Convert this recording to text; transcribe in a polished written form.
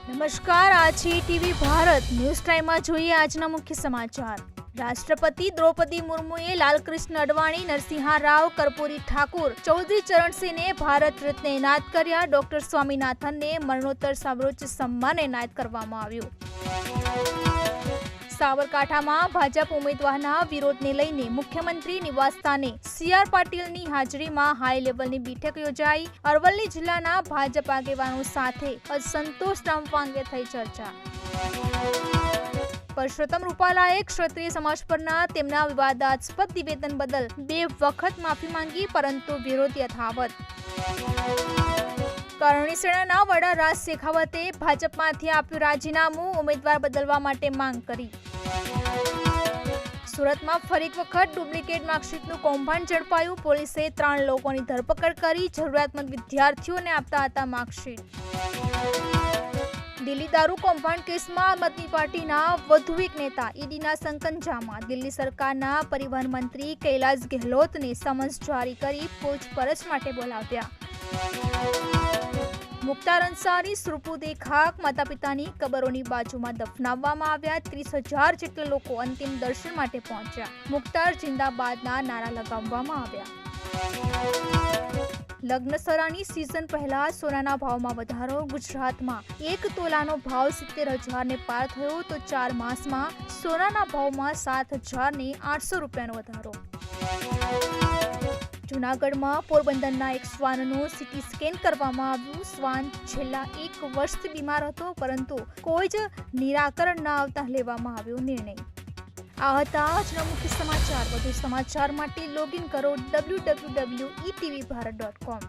નમસ્કાર, આ છે ટીવી ભારત ન્યૂઝ ટાઈમમાં જોઈએ આજના મુખ્ય સમાચાર। રાષ્ટ્રપતિ દ્રૌપદી મુર્મુએ લાલકૃષ્ણ અડવાણી, નરસિંહા રાવ, કર્પૂરી ઠાકુર, ચૌધરી ચરણસિંહને ભારત રત્ન એનાયત કર્યા। ડોક્ટર સ્વામીનાથનને મરણોત્તર સર્વોચ્ચ સન્માન એનાયત કરવામાં આવ્યું। સાબરકાંઠામાં ભાજપ ઉમેદવારના વિરોધને લઈને મુખ્યમંત્રી નિવાસસ્થાને સી.આર. પાટીલની હાજરીમાં હાઈ લેવલની બેઠક યોજાઈ। અરવલ્લી જિલ્લાના ભાજપ આગેવાનો સાથે અસંતોષ ડામવા અંગે થઈ ચર્ચા। પરસોત્તમ રૂપાલાએ ક્ષત્રિય સમાજ પરના તેમના વિવાદાસ્પદ નિવેદન બદલ 2 વખત માફી માંગી, પરંતુ વિરોધ યથાવત। કરણી સેનાના વડા રાજ શેખાવતે ભાજપમાંથી આપ્યું રાજીનામું, ઉમેદવાર બદલવા માટે માંગ કરી। સુરતમાં ફરી એક વખત ડુપ્લિકેટ માર્કશીટનું કૌભાંડ ઝડપાયું। પોલીસે 3 લોકોની ધરપકડ કરી, જરૂરિયાતમંદ વિદ્યાર્થીઓને આપતા હતા માર્કશીટ। દિલ્હી દારૂ કૌભાંડ કેસમાં આમ આદમી પાર્ટીના વધુ એક નેતા ઈડીના સંકંજામાં। દિલ્હી સરકારના પરિવહન મંત્રી કૈલાશ ગેહલોતને સમન્સ જારી કરી પૂછપરછ માટે બોલાવ્યા। મુખ્તાર અંસારી, સુરપુદે ખાક, માતા પિતાની કબરોની બાજુમાં દફનાવવામાં આવ્યા। 30,000 જેટલા લોકો અંતિમ દર્શન માટે પહોંચ્યા। મુખ્તાર જિંદાબાદના નારા લગાવવામાં આવ્યા। લગ્નસરાની સિઝન પહેલા સોનાના ભાવમાં વધારો। ગુજરાતમાં 1 તોલાનો ભાવ 70,000 ને પાર થયો, તો 4 માસમાં સોનાના ભાવમાં 7,000 ને 800 રૂપિયાનો વધારો। જૂનાગઢમાં પોરબંદરના એક શ્વાનનું સીટી સ્કેન કરવામાં આવ્યું। શ્વાન છેલ્લા 1 વર્ષથી બીમાર હતો, પરંતુ કોઈ જ નિરાકરણ ન આવતા લેવામાં આવ્યો નિર્ણય। આ હતા આજના મુખ્ય સમાચાર। વધુ સમાચાર માટે લોગિન કરો www.etvbharat.com।